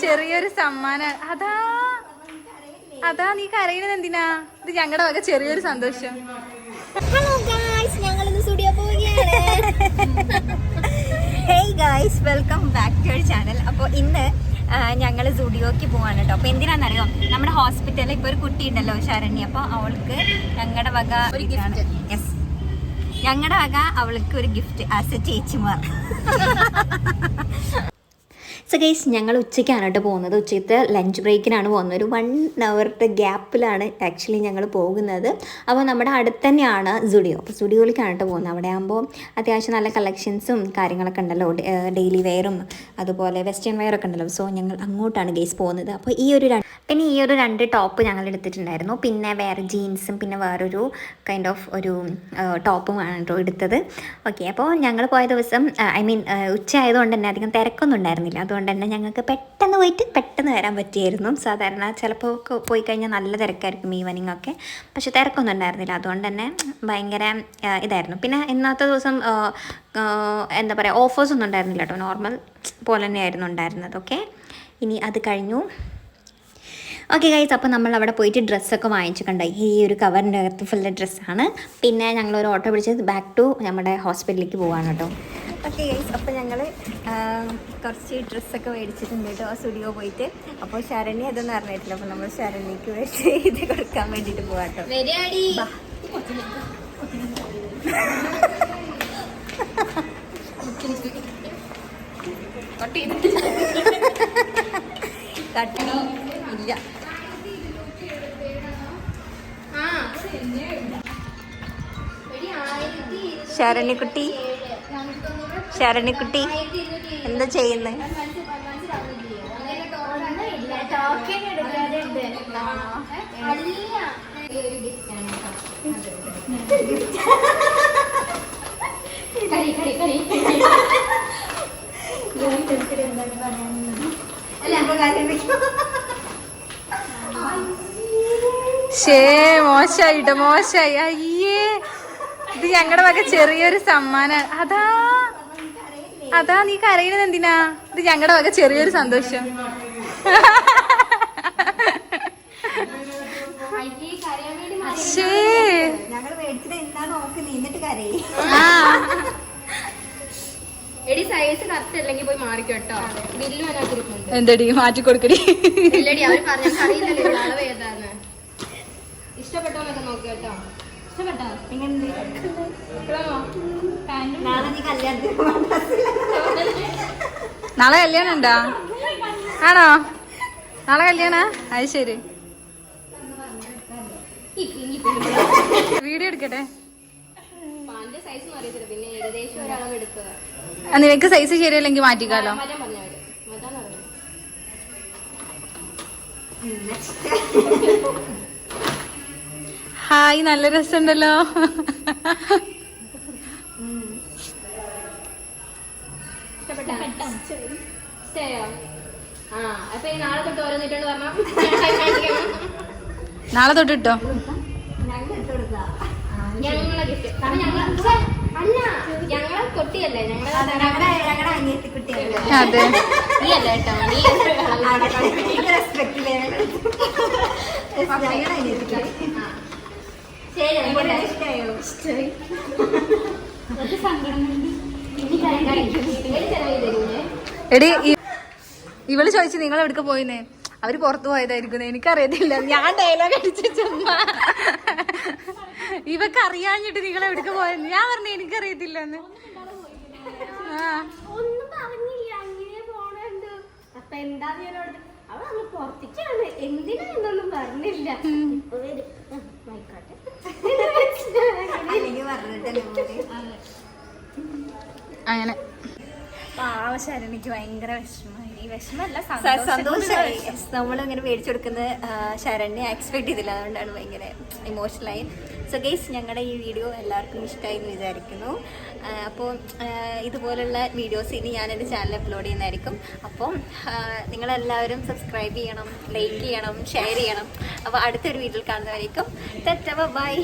ചെറിയൊരു സമ്മാനം. അതാ നീ കരയുന്നത് എന്തിനാ? ഇത് ഞങ്ങളുടെ വക ചെറിയൊരു സന്തോഷം. ഹലോ ഗായ്സ്, ഞങ്ങൾ ഇന്ന് സ്റ്റുഡിയോ പോവുകയാണ്. Hey guys, welcome back to our channel. അപ്പോൾ ഇന്ന് ഞങ്ങൾ സ്റ്റുഡിയോക്ക് പോവാണ് കേട്ടോ. അപ്പോൾ എന്തിനാണെന്നറിയോ, നമ്മുടെ ഹോസ്പിറ്റലിൽ ഇപ്പോൾ ഒരു കുട്ടി ഉണ്ടല്ലോ, ശരണ്യ. അപ്പോൾ അവൾക്ക് ഞങ്ങളുടെ വക ഒരു ഗിഫ്റ്റ്. യെസ്, ഞങ്ങളുടെ വക അവൾക്ക് ഒരു ഗിഫ്റ്റ് ആസ് എ ചേച്ചിമാർ. സോ ഗൈസ്, ഞങ്ങൾ ഉച്ചയ്ക്കാണ് കേട്ടോ പോകുന്നത്. ഉച്ചയ്ക്കത്തെ ലഞ്ച് ബ്രേക്കിനാണ് പോകുന്നത്. ഒരു 1 hourത്തെ ഗ്യാപ്പിലാണ് ആക്ച്വലി ഞങ്ങൾ പോകുന്നത്. അപ്പോൾ നമ്മുടെ അടുത്ത് തന്നെയാണ് സ്റ്റുഡിയോ. അപ്പോൾ സ്റ്റുഡിയോയിലേക്കാണ് കേട്ടോ പോകുന്നത്. അവിടെ ആകുമ്പോൾ അത്യാവശ്യം നല്ല കളക്ഷൻസും കാര്യങ്ങളൊക്കെ ഉണ്ടല്ലോ, ഡെയിലി വെയറും അതുപോലെ വെസ്റ്റേൺ വെയറൊക്കെ ഉണ്ടല്ലോ. സോ ഞങ്ങൾ അങ്ങോട്ടാണ് ഗൈസ് പോകുന്നത്. അപ്പോൾ ഈ ഒരു 2 ടോപ്പ് ഞങ്ങൾ എടുത്തിട്ടുണ്ടായിരുന്നു. പിന്നെ വേറെ ജീൻസും പിന്നെ വേറൊരു കൈൻഡ് ഓഫ് ഒരു ടോപ്പുമാണ് കേട്ടോ എടുത്തത്. ഓക്കെ, അപ്പോൾ ഞങ്ങൾ പോയ ദിവസം ഉച്ച ആയതുകൊണ്ട് തന്നെ അധികം തിരക്കൊന്നും ഉണ്ടായിരുന്നില്ല. അതുകൊണ്ട് തന്നെ ഞങ്ങൾക്ക് പെട്ടെന്ന് പോയിട്ട് പെട്ടെന്ന് വരാൻ പറ്റിയായിരുന്നു. സാധാരണ ചിലപ്പോൾ പോയി കഴിഞ്ഞാൽ നല്ല തിരക്കായിരിക്കും ഈവനിങ് ഒക്കെ, പക്ഷെ തിരക്കൊന്നും ഉണ്ടായിരുന്നില്ല. അതുകൊണ്ട് തന്നെ ഭയങ്കര ഇതായിരുന്നു. പിന്നെ ഇന്നത്തെ ദിവസം എന്താ പറയുക, ഓഫേഴ്സ് ഒന്നും ഉണ്ടായിരുന്നില്ല കേട്ടോ. നോർമൽ പോലെ തന്നെയായിരുന്നു ഉണ്ടായിരുന്നത്. ഓക്കെ, ഇനി അത് കഴിഞ്ഞു. ഓക്കെ ഗൈസ്, അപ്പോൾ നമ്മൾ അവിടെ പോയിട്ട് ഡ്രസ്സൊക്കെ വാങ്ങിച്ചിട്ടുണ്ടായി. ഈ ഒരു കവറിൻ്റെ അകത്ത് ഫുള്ള് ഡ്രസ്സാണ്. പിന്നെ ഞങ്ങളൊരു ഓട്ടോ പിടിച്ച് ബാക്ക് ടു നമ്മുടെ ഹോസ്പിറ്റലിലേക്ക് പോകാണ് കേട്ടോ. ഓക്കെ ഗൈസ്, അപ്പോൾ ഞങ്ങൾ കുറച്ച് ഡ്രസ്സൊക്കെ മേടിച്ചിട്ടുണ്ട് കേട്ടോ സ്റ്റുഡിയോ പോയിട്ട്. അപ്പോൾ ശരണ്യ അതൊന്നും അറിഞ്ഞിട്ടില്ല. അപ്പോൾ നമ്മൾ ശരണ്യക്ക് വേണ്ടി ഇത് കൊടുക്കാൻ വേണ്ടിയിട്ട് പോകാം കേട്ടോ. കട്ടി ഇല്ല. ശരണ്യക്കുട്ടി എന്താ ചെയ്യുന്നത്? മോശായിട്ടോ, മോശായി. അയ്യേ, ഇത് ഞങ്ങളുടെ വക ചെറിയൊരു സമ്മാനം. അതാ നീ കരയുന്നത് എന്തിനാ? ഇത് ഞങ്ങളുടെ വക ചെറിയൊരു സന്തോഷം. എന്തടി മാറ്റി കൊടുക്കടി. ഇഷ്ടപ്പെട്ടോന്നൊക്കെ നോക്കി കേട്ടോ. ഇഷ്ടപ്പെട്ടോ? നാളെ കല്യാണം ഉണ്ടോ? ആണോ? നാളെ കല്യാണ? അത് ശരി. വീഡിയോ എടുക്കട്ടെ. നിനക്ക് സൈസ് ശരിയല്ലെങ്കിൽ മാറ്റിക്കാലോ. ഹായ്, നല്ല രസമുണ്ടല്ലോ. നാളെ തൊട്ടിട്ടോ. അതെ, എടി ഇവള് ചോദിച്ചു നിങ്ങൾ എവിടേക്ക് പോയിന്നേ. അവര് പുറത്തു പോയതായിരിക്കും, എനിക്കറിയത്തില്ല. ഞാൻ ഡയലോഗ് അടിച്ചു ചുമ്മാ. ഇവക്ക് അറിയാഞ്ഞിട്ട് നിങ്ങൾ എവിടേക്ക് പോയെന്ന് ഞാൻ പറഞ്ഞു എനിക്കറിയത്തില്ലെന്ന്. അങ്ങനെ ശരണ്യക്ക് ഭയങ്കര വിഷമമായി. വിഷമല്ല, സന്തോഷമായി. നമ്മളിങ്ങനെ മേടിച്ചു കൊടുക്കുന്നത് ശരണ്യ എക്സ്പെക്ട് ചെയ്തില്ല. അതുകൊണ്ടാണ് ഭയങ്കര ഇമോഷണലായി. സോ ഗൈസ്, ഞങ്ങളുടെ ഈ വീഡിയോ എല്ലാവർക്കും ഇഷ്ടമായി എന്ന് വിചാരിക്കുന്നു. അപ്പോൾ ഇതുപോലുള്ള വീഡിയോസ് ഇനി ഞാൻ എൻ്റെ ചാനലിൽ അപ്ലോഡ് ചെയ്യുന്നതായിരിക്കും. അപ്പം നിങ്ങളെല്ലാവരും സബ്സ്ക്രൈബ് ചെയ്യണം, ലൈക്ക് ചെയ്യണം, ഷെയർ ചെയ്യണം. അപ്പോൾ അടുത്തൊരു വീഡിയോയിൽ കാണുന്നതായിരിക്കും. ബൈ.